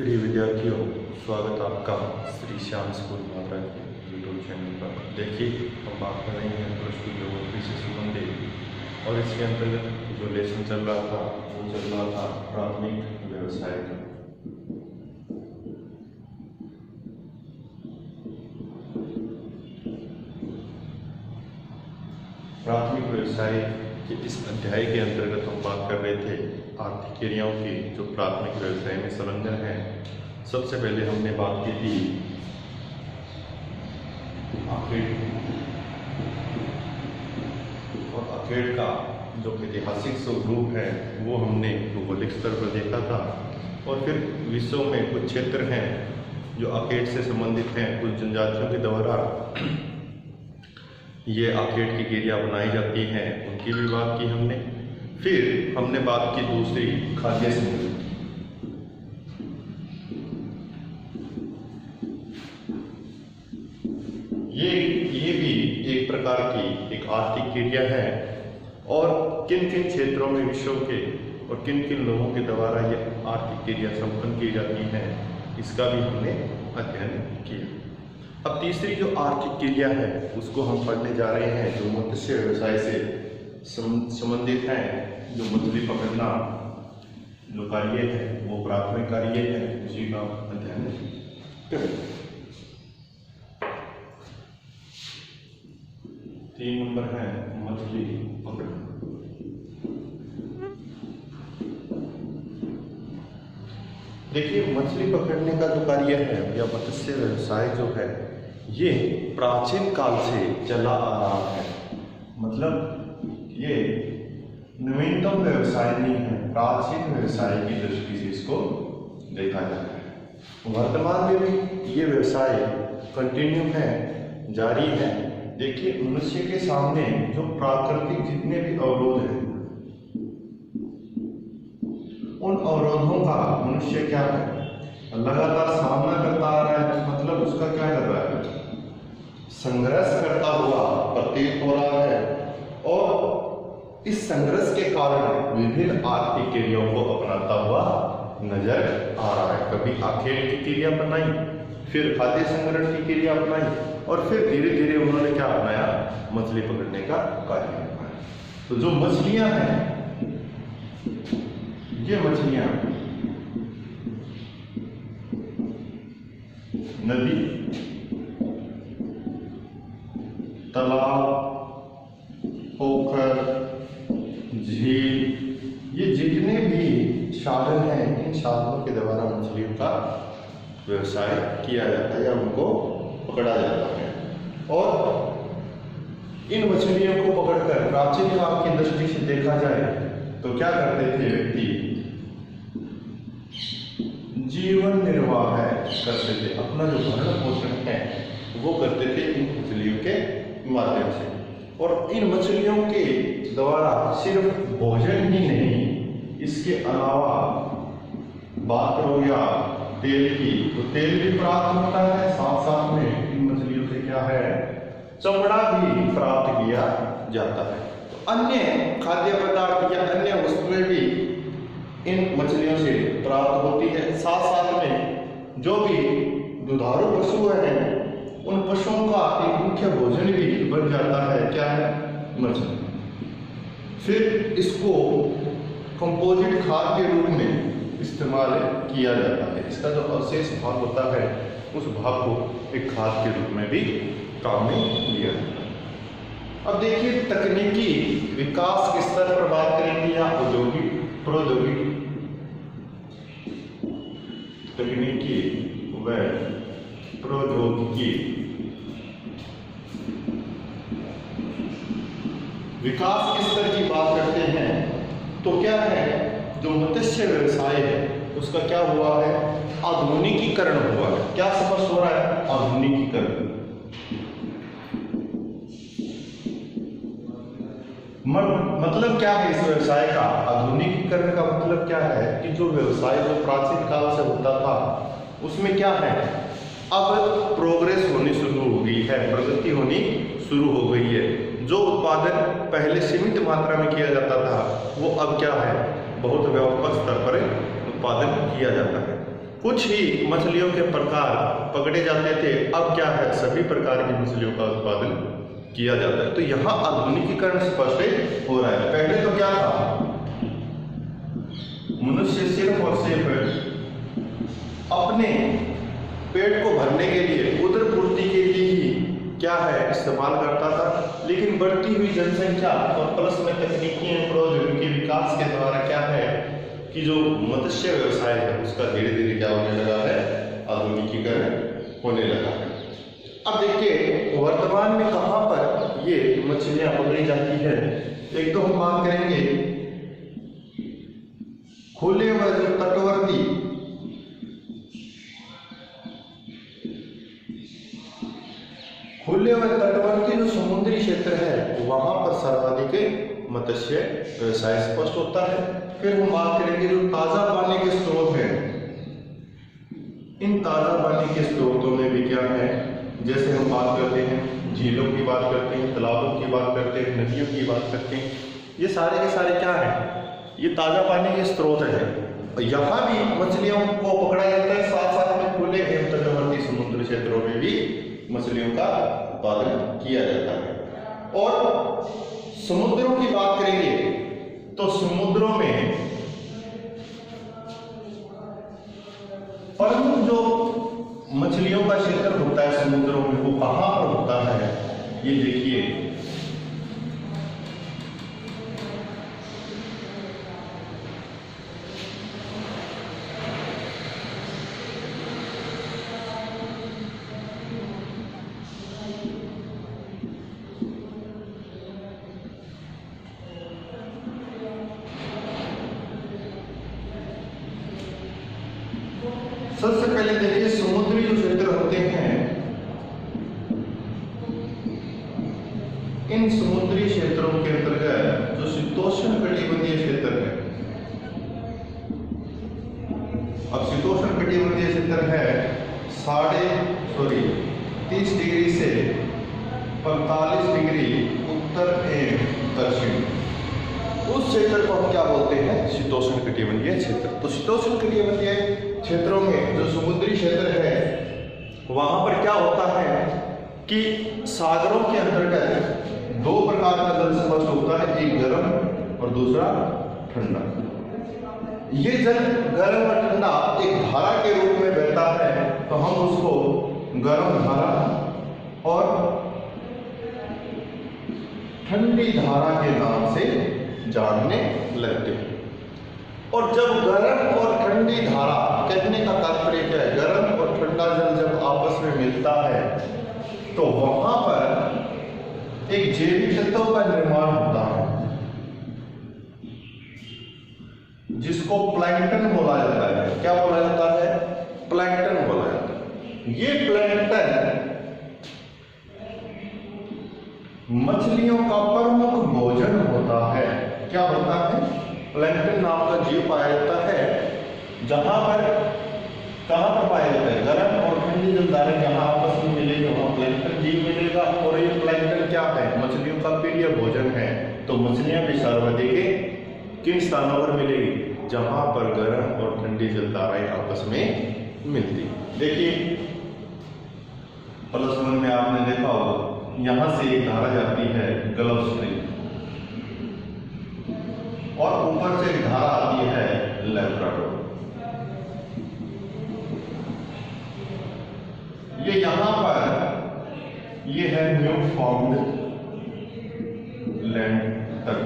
प्रिय विद्यार्थियों, स्वागत आपका श्री श्याम स्कूल मात्रा के यूट्यूब चैनल पर। देखिए, हम बात कर रहे हैं प्लस टू ज्योग्राफी से संबंधित, और इसके अंतर्गत जो लेसन चल रहा था वो चल रहा था प्राथमिक व्यवसाय का। प्राथमिक व्यवसाय के इस अध्याय के अंतर्गत हम बात कर रहे थे आर्थिक क्रियाओं की जो प्राथमिक व्यवसाय में संलग्न है। सबसे पहले हमने बात की थी आखेट, और आखेट का जो ऐतिहासिक स्वरूप है वो हमने भौगोलिक स्तर पर देखा था। और फिर विश्व में कुछ क्षेत्र हैं जो आखेट से संबंधित हैं, कुछ जनजातियों के द्वारा ये आखेट की क्रिया बनाई जाती हैं, उनकी भी बात की हमने। फिर हमने बात की दूसरी खाद्य समूह। ये भी एक प्रकार की एक आर्थिक क्रिया है, और किन किन क्षेत्रों में विश्व के और किन किन लोगों के द्वारा ये आर्थिक क्रिया संपन्न की जाती है, इसका भी हमने अध्ययन किया। अब तीसरी जो आर्थिक क्रिया है उसको हम पढ़ने जा रहे हैं, जो मत्स्य व्यवसाय से संबंधित है। जो मछली पकड़ना जो कार्य है वो प्राथमिक कार्य है, उसी का अध्ययन करें। 3 नंबर है मछली पकड़ना। देखिए, मछली पकड़ने का जो कार्य है या मत्स्य व्यवसाय जो है ये प्राचीन काल से चला आ रहा है। मतलब ये नवीनतम व्यवसाय नहीं है, प्राचीन व्यवसाय की दृष्टि से इसको देखा जाता है। वर्तमान में भी ये व्यवसाय कंटिन्यू है, जारी है। देखिए, मनुष्य के सामने जो प्राकृतिक जितने भी अवरोध हैं, उन अवरोधों का मनुष्य क्या है, लगातार सामना करता आ रहा है। मतलब उसका क्या कर रहा है, संघर्ष करता हुआ प्रतीत हो रहा है, और इस संघर्ष के कारण विभिन्न आर्थिक क्रियाओं को अपनाता हुआ नजर आ रहा है। कभी आखेट की क्रिया अपनाई, फिर खाद्य संग्रहण की क्रिया अपनाई, और फिर धीरे धीरे उन्होंने क्या अपनाया, मछली पकड़ने का कार्य अपनाया। तो जो मछलियां हैं, ये मछलियां नदी, तालाब, पोखर, झील, ये जितने भी साधन हैं, इन साधनों के द्वारा मछलियों का व्यवसाय किया जाता है या उनको पकड़ा जाता है। और इन मछलियों को पकड़कर प्राचीन काल की दृष्टि से देखा जाए तो क्या करते थे व्यक्ति, जीवन निर्वाह करते थे, अपना जो भरण पोषण है वो करते थे इन मछलियों के माध्यम से। और इन मछलियों के द्वारा सिर्फ भोजन ही नहीं, इसके अलावा बात करो या तेल की, तो तेल भी प्राप्त होता है। साथ साथ में इन मछलियों से क्या है, चमड़ा भी प्राप्त किया जाता है। तो अन्य खाद्य पदार्थ या अन्य वस्तुएं भी इन मछलियों से प्राप्त होती है। साथ साथ में जो भी दुधारू पशु हैं, उन पशुओं का एक मुख्य भोजन भी बन जाता है, क्या है, मछली। फिर इसको कंपोजिट खाद के रूप में इस्तेमाल किया जाता है। इसका जो अवशेष भाग होता है उस भाग को एक खाद के रूप में भी काम में लिया जाता है। अब देखिए, तकनीकी विकास के स्तर पर बात करेंगे या औद्योगिक प्रौद्योगिकी, तकनीकी व प्रौद्योगिकी विकास के स्तर की बात करते हैं तो क्या है, जो मत्स्य व्यवसाय है उसका क्या हुआ है, आधुनिकीकरण हुआ है। क्या समझ हो रहा है, आधुनिकीकरण। मतलब क्या है इस व्यवसाय का, आधुनिकीकरण का मतलब क्या है कि जो व्यवसाय जो प्राचीन काल से होता था उसमें क्या है, अब प्रोग्रेस होनी शुरू हो गई है, प्रगति होनी शुरू हो गई है। जो उत्पादन पहले सीमित मात्रा में किया जाता था वो अब क्या है, बहुत व्यापक स्तर पर उत्पादन किया जाता है। कुछ ही मछलियों के प्रकार पकड़े जाते थे, अब क्या है सभी प्रकार की मछलियों का उत्पादन किया जाता है। तो यहाँ आधुनिकीकरण स्पष्ट हो रहा है। पहले तो क्या था, मनुष्य सिर्फ और सिर्फ अपने पेट को भरने के लिए, उदर पूर्ति के लिए ही क्या है इस्तेमाल करता था। लेकिन बढ़ती हुई जनसंख्या और प्लस में तकनीकी एवं प्रौद्योगिकी विकास के द्वारा क्या है कि जो मत्स्य व्यवसाय है उसका धीरे धीरे क्या होने लगा है, आधुनिकीकरण होने लगा है। अब देखिए वर्तमान में कहाँ पर ये मछलियां पकड़ी जाती है। एक तो हम बात करेंगे खुले व तटवर्ती जो समुद्री क्षेत्र है वहां पर सर्वाधिक मत्स्य व्यवसाय स्पष्ट होता है। फिर हम बात करेंगे जो ताजा पानी के स्रोत हैं, इन ताजा पानी के स्रोतों में भी क्या है, जैसे हम बात करते हैं झीलों की बात करते हैं, तालाबों की बात करते हैं, नदियों की बात करते हैं, ये सारे के सारे क्या है, ये ताजा पानी के स्रोत है। यहाँ भी मछलियों को पकड़ा जाता है, साथ साथ में खुले एवं तटवर्ती समुद्र क्षेत्रों में भी मछलियों का उत्पादन किया जाता है। और समुद्रों की बात करेंगे तो समुद्रों में प्रमुख जो मछलियों का क्षेत्र होता है समुद्रों में वो कहां पर होता है, ये देखिए सबसे पहले देखिए समुद्री जो क्षेत्र होते हैं, इन समुद्री क्षेत्रों के अंतर्गत जो शीतोष्ण कटिबंधीय क्षेत्र है, अब शीतोष्ण कटिबंधीय क्षेत्र है 30 डिग्री से 45 डिग्री उत्तर एवं दक्षिण, उस क्षेत्र को हम क्या बोलते हैं, शीतोष्ण कटिबंधीय क्षेत्र। तो शीतोष्ण कटिबंधीय क्षेत्रों में जो समुद्री क्षेत्र है वहां पर क्या होता है कि सागरों के अंतर्गत दो प्रकार का जल स्पष्ट होता है, एक गर्म और दूसरा ठंडा। ये जल गर्म और ठंडा एक धारा के रूप में बहता है, तो हम उसको गर्म धारा और ठंडी धारा के नाम से जानने लगते हैं। और जब गर्म और ठंडी धारा, कहने का तात्पर्य क्या है, गर्म और ठंडा जल जब आपस में मिलता है तो वहां पर एक जैविक तत्व का निर्माण होता है जिसको प्लैंकटन बोला जाता है। क्या बोला जाता है, प्लैंकटन बोला जाता है। ये प्लैंकटन मछलियों का प्रमुख भोजन होता है। क्या होता है, प्लैंकटन नाम का जीव पाया जाता है, जहां पर कहां पर पाया जाता है, गर्म और ठंडी जलधारा जहां आपस में मिलेगी वहां प्लैंकटन जीव मिलेगा। और ये प्लैंकटन क्या है, मछलियों का प्रिय भोजन है। तो मछलियां भी सर्वाधिक किन स्थानों पर मिलेगी, जहां पर गर्म और ठंडी जलधाराएं आपस में मिलती। देखिए +1 में आपने देखा होगा, यहां से एक धारा जाती है गल्फ स्ट्रीम और ऊपर से एक धारा आती है लैब्राडोर। ये यहां पर ये है न्यू फाउंड लैंड तट।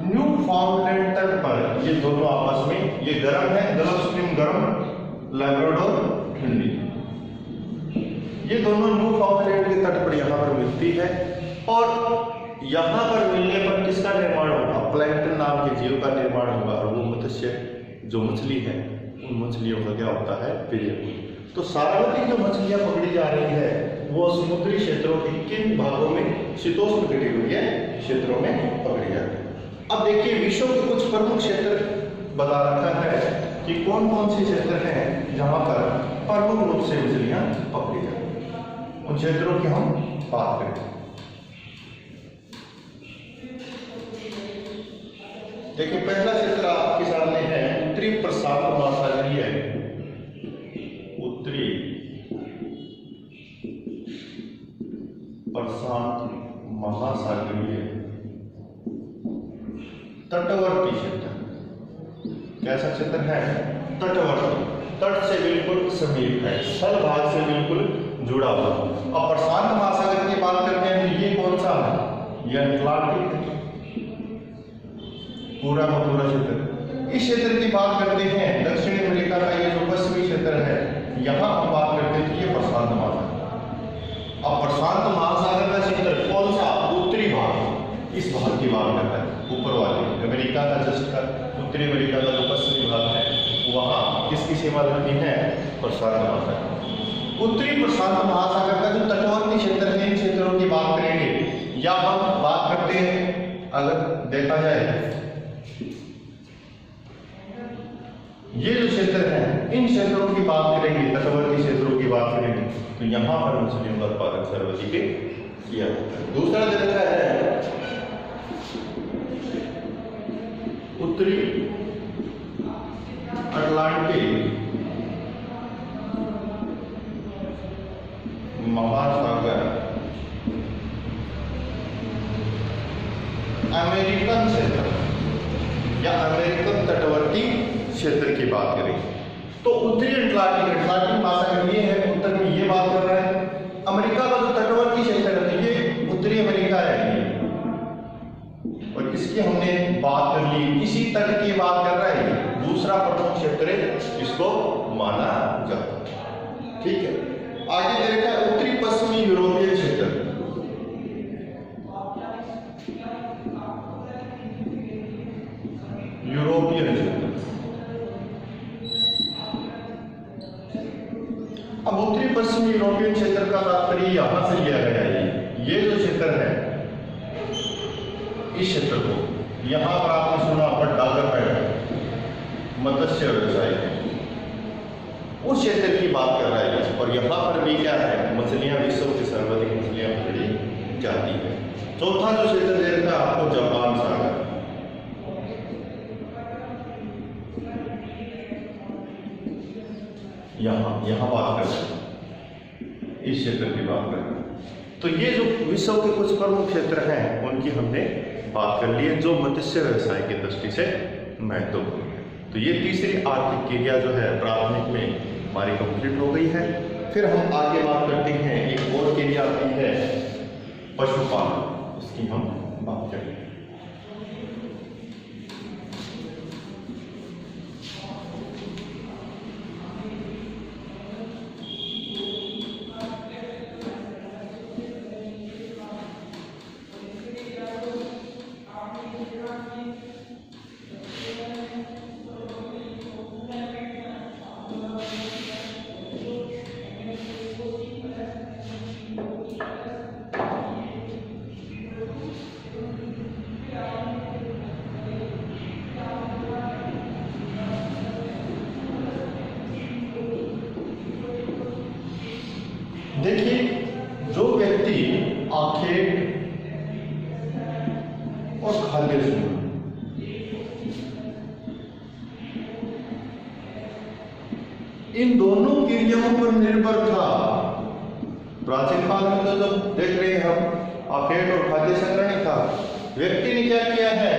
न्यू फाउंड लैंड तट पर ये दोनों आपस में, ये गर्म है, गल्फ स्ट्रीम गर्म, लैब्राडोर ठंडी, ये दोनों न्यू फाउंड लैंड के तट पर यहां पर मिलती है। और यहां पर मिलने पर किसका निर्माण होगा, प्लैंकटन नाम के जीव का निर्माण होगा। और वो मत्स्य जो मछली है उन मछलियों का क्या होता है, प्रिय। तो सर्वाधिक जो मछलियां पकड़ी जा रही है वो समुद्री क्षेत्रों के किन भागों में, शीतोष्ण कटिबंधीय क्षेत्रों में पकड़ी जाती है। अब देखिए विश्व के कुछ प्रमुख क्षेत्र बता रखा है कि कौन कौन से क्षेत्र हैं जहां पर प्रमुख रूप से मछलियां पकड़ी जाती हैं। उन क्षेत्रों की हम बात करें। देखिए पहला क्षेत्र आपके सामने है उत्तरी प्रशांत महासागरीय है उत्तरी प्रशांत महासागरीय तटवर्ती क्षेत्र। कैसा क्षेत्र है? तटवर्ती, तट से बिल्कुल समीप है, स्थल भाग से बिल्कुल जुड़ा हुआ। अब प्रशांत महासागर की बात करते हैं तो ये कौन सा है? ये अटलांटिक है, पूरा का पूरा क्षेत्र। इस क्षेत्र की बात करते हैं दक्षिण अमेरिका का ये जो पश्चिमी क्षेत्र है, यहाँ हम बात करते हैं कि ये प्रशांत महासागर। अब प्रशांत महासागर का क्षेत्र कौन सा? उत्तरी भाग, इस भाग की बात करता है, ऊपर वाले अमेरिका का जस्ट का उत्तरी अमेरिका का जो पश्चिमी भाग है वहाँ किसकी सीमा लगती है? प्रशांत महासागर। उत्तरी प्रशांत महासागर का जो तटवर्ती क्षेत्र है, इन क्षेत्रों की बात करेंगे। या हम बात करते हैं, अगर देखा जाए ये जो क्षेत्र है, इन क्षेत्रों की बात करेंगे, तटवर्ती क्षेत्रों की बात करेंगे तो यहाँ पर मछलियों का उत्पादन सर्वाधिक किया जाता है। दूसरा देखा है उत्तरी अटलांटिक महासागर अमेरिकन क्षेत्र या अमेरिकन तटवर्ती क्षेत्र की बात करें तो उत्तरी अटलांटिक महासागर ये है, उत्तर में ये बात कर रहा है। अमेरिका का जो तटवर्ती क्षेत्र है ये उत्तरी अमेरिका है ये, और इसकी हमने बात कर ली, इसी तट की बात कर रहा है। दूसरा प्रमुख क्षेत्र इसको माना जाता है। ठीक है, आगे देखा है उत्तरी पश्चिमी यूरोपीय क्षेत्र। यूरोपीय क्षेत्र, अब उत्तरी पश्चिमी यूरोपीय क्षेत्र का तात्पर्य यहां से लिया गया है। ये जो क्षेत्र है, इस क्षेत्र को यहां पर आपने सुना पर डागर पैड मत्स्य व्यवसाय है, उस क्षेत्र की बात कर रहा है। और यहां पर भी क्या है? मछलियां, विश्व की सर्वाधिक मछलियां पकड़ी जाती है। चौथा जो क्षेत्र दे रखा है आपको जापान सागर, यहां बात कर रहे हैं, इस क्षेत्र की बात कर रहे हैं। तो ये जो विश्व के कुछ प्रमुख क्षेत्र हैं उनकी हमने बात कर ली है, जो मत्स्य व्यवसाय की दृष्टि से महत्वपूर्ण है। तो ये तीसरी आर्थिक क्रिया जो है प्राथमिक में हमारी कंप्लीट हो गई है। फिर हम आगे बात करते हैं, एक और क्रिया आती है पशुपालन, इसकी हम बात करेंगे। देखिए, जो व्यक्ति आखेट और खाद्य संग्रह इन दोनों क्रियाओं पर निर्भर था। प्राचीन काल में तो जब देख रहे हैं हम, आखेट और खाद्य संग्रह था। व्यक्ति ने क्या किया है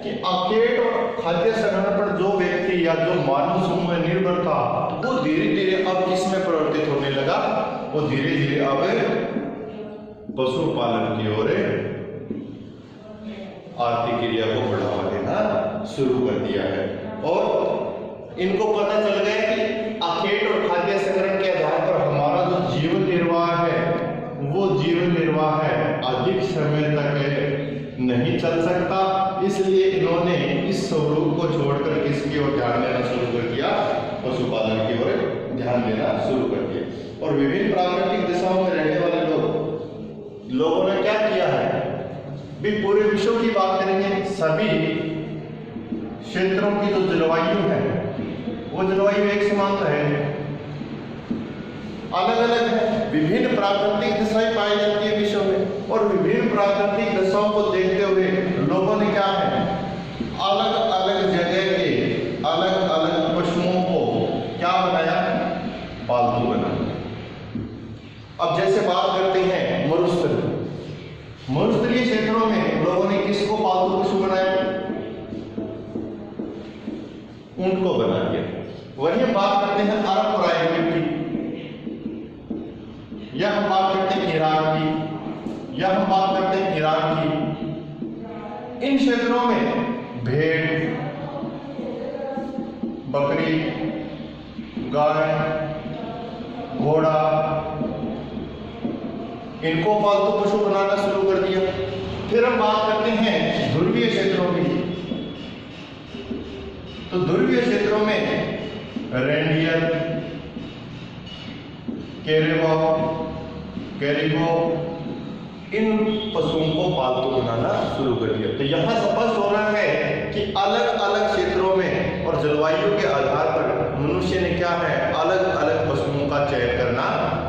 कि आखेट और खाद्य संग्रह पर जो व्यक्ति या जो मानव समूह निर्भर था, वो धीरे धीरे अब किसमें परिवर्तित होने लगा? वो धीरे धीरे अब पशुपालन की ओर आर्थिक क्रिया को बढ़ावा देना शुरू कर दिया है। और इनको पता चल गया कि आखेट और खाद्य संग्रहण के आधार पर हमारा जो जीवन निर्वाह है, वो जीवन निर्वाह है अधिक समय तक नहीं चल सकता। इसलिए इन्होंने इस स्वरूप को छोड़कर किसकी ओर ध्यान देना शुरू कर दिया? पशुपालन की ओर ध्यान देना शुरू कर दिया। और विभिन्न प्राकृतिक दिशाओं में रहने वाले लोगों ने क्या किया है? भी पूरे विश्व की बात करेंगे, सभी क्षेत्रों की जो जलवायु है वो जलवायु एक समान तो है, अलग अलग है। विभिन्न प्राकृतिक दिशाएं पाई जाती है विश्व में, और विभिन्न प्राकृतिक दिशाओं को देखते हुए लोगों ने क्या है, अलग अलग जगह के अलग अलग पशुओं को पालतू बनाना। अब जैसे बात करते हैं मरुस्थलीय क्षेत्रों में लोगों ने किसको पालतू पशु बनाया? ऊंट को बना दिया। वही हम बात करते हैं अरब और आयरलैंड की, या हम बात करते हैं इराक की, या हम बात करते हैं ईरान की। इन क्षेत्रों में भेड़, बकरी, गाय, घोड़ा, इनको पालतू पशु बनाना शुरू कर दिया। फिर हम बात करते हैं ध्रुवीय क्षेत्रों की। तो ध्रुवीय क्षेत्रों में रेंडियर, कैरिबो, इन पशुओं को पालतू बनाना शुरू कर दिया। तो यहां स्पष्ट हो रहा है कि अलग अलग क्षेत्रों में और जलवायु के आधार पर मनुष्य ने क्या है, अलग अलग पशुओं का चयन करना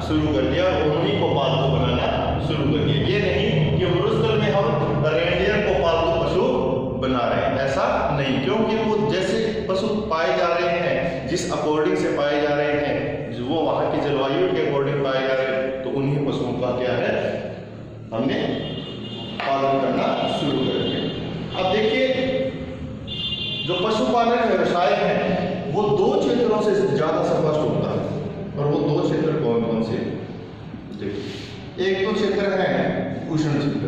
शुरू कर दिया और उन्हीं को पालतू बनाना शुरू कर दिया। ये नहीं कि मरुस्थल में हम रेंडियर को पालतू पशु बना रहे हैं, ऐसा नहीं, क्योंकि वो जैसे पशु पाए जा रहे हैं, जिस अकॉर्डिंग से पाए जा रहे हैं, वो वहां की जलवायु के अकॉर्डिंग पाए जा रहे हैं, तो उन्हीं पशुओं का क्या है, हमने पालन करना शुरू कर दिया। अब देखिए, जो पशुपालन व्यवसाय है वो दो क्षेत्रों से ज्यादा स्पष्ट होता है, और वो दो क्षेत्र कौन कौन से? देखिए, एक तो क्षेत्र है उष्ण क्षेत्र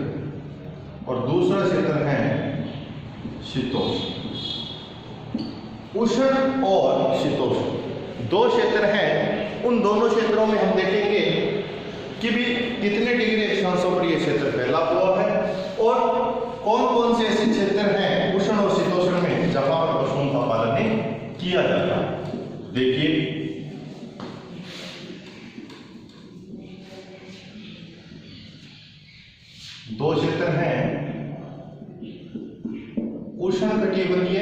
और दूसरा क्षेत्र है शीतोष्ण। उष्ण और शीतोष्ण दो क्षेत्र हैं। उन दोनों क्षेत्रों में हम देखेंगे कि भी कितने डिग्री अक्षांशों पर यह क्षेत्र फैला हुआ है, और कौन कौन से ऐसे क्षेत्र हैं उष्ण और शीतोष्ण में जहां पर पशुओं का पालन किया जाता है। देखिए, दो क्षेत्र हैं, उष्ण कटिबंधीय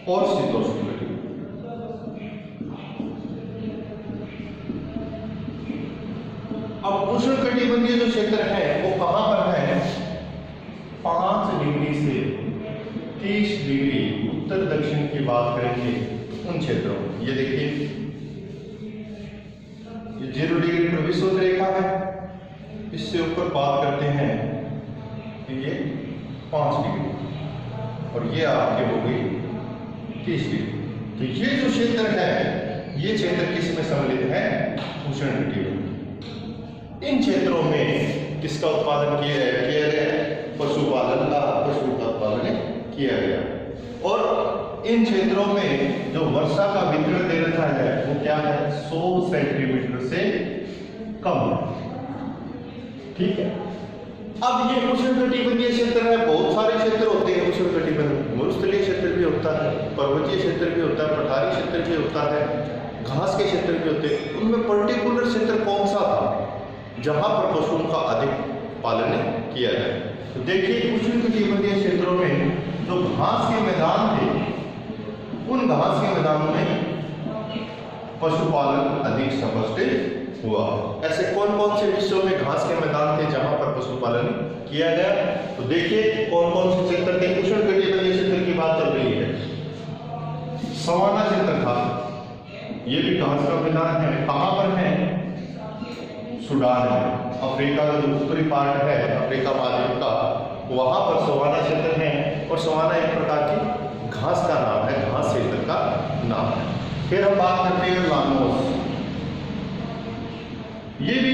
और शीतोष्ण कटिबंधीय। अब उष्ण कटिबंधीय जो क्षेत्र है वो कहां पर है? 5 डिग्री से 30 डिग्री उत्तर दक्षिण की बात करेंगे उन क्षेत्रों में। ये देखिए, ये 0 डिग्री पर विषुवत रेखा है, इससे ऊपर बात करते हैं ये 5 डिग्री, और ये आपके हो गई 30 डिग्री। तो ये जो क्षेत्र है, ये क्षेत्र किस में सम्मिलित है? उष्ण कटिबंधीय। इन क्षेत्रों में किसका उत्पादन किया गया? पशुपालन का, पशु का उत्पादन किया गया। और इन क्षेत्रों में जो वर्षा का वितरण दे रखा है वो क्या है? 100 सेंटीमीटर से कम है। ठीक है। अब ये उष्ण कटिबंधीय क्षेत्र है, बहुत सारे क्षेत्र होते हैं उष्ण कटिबंधीय। मरुस्थलीय क्षेत्र भी होता है, पर्वतीय क्षेत्र भी होता है, पठारी क्षेत्र भी होता है, घास के क्षेत्र भी होते हैं। उनमें पर्टिकुलर क्षेत्र कौन सा था जहां पर पशुओं का अधिक पालन किया जाए? तो देखिए, उष्ण कटिबंधीय क्षेत्रों में जो घास के मैदान थे, उन घास के मैदानों में पशुपालन अधिक स्पष्ट हुआ। ऐसे कौन कौन से विषयों में घास के मैदान थे जहां पर पशुपालन किया गया? तो देखिए, कौन कौन से क्षेत्र थे। उष्ण कटिबंधीय क्षेत्र की बात चल रही है। सवाना क्षेत्र था, ये भी घास का मैदान है। कहां पर है? सूडान है, अफ्रीका का जो उत्तरी पार्ट है, अफ्रीका महाद्वीप का, वहां पर सवाना क्षेत्र है। और सवाना एक प्रकार की घास का नाम है, घास क्षेत्र का नाम है। फिर हम बात करते हैं लानोस, ये भी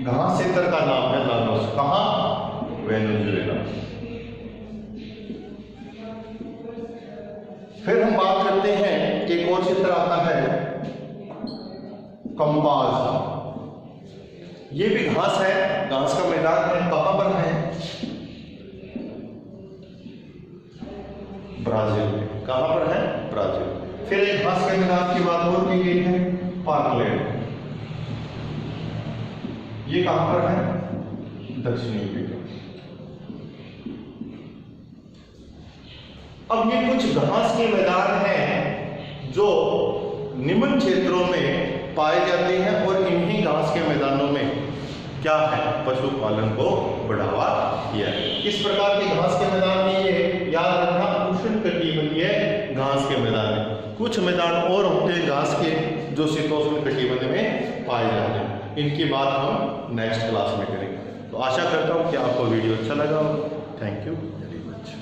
घास क्षेत्र का नाम है। लानोस कहां? वेनेजुएला। फिर हम बात करते हैं, एक और क्षेत्र आता है कंबाज, ये भी घास है, घास का मैदान है। कहां पर है? ब्राजील में। कहां पर है? ब्राजील। फिर एक घास के मैदान की बात और की गई है, पार्कलैंड। ये कहां पर है? दक्षिणी अफ्रीका। अब ये कुछ घास के मैदान हैं जो निम्न क्षेत्रों में पाए जाते हैं, और इन्हीं घास के मैदानों में क्या है? पशुपालन को बढ़ावा दिया है। किस प्रकार के घास के मैदान में? ये याद रखना, उष्ण कटिबंधीय घास के के मैदान में। कुछ मैदान और होते हैं घास के जो शीतोष्ण कटिबंध में पाए जाते हैं। इनकी बात हम नेक्स्ट क्लास में करेंगे। तो आशा करता हूँ कि आपको वीडियो अच्छा लगा हो। Thank you very much.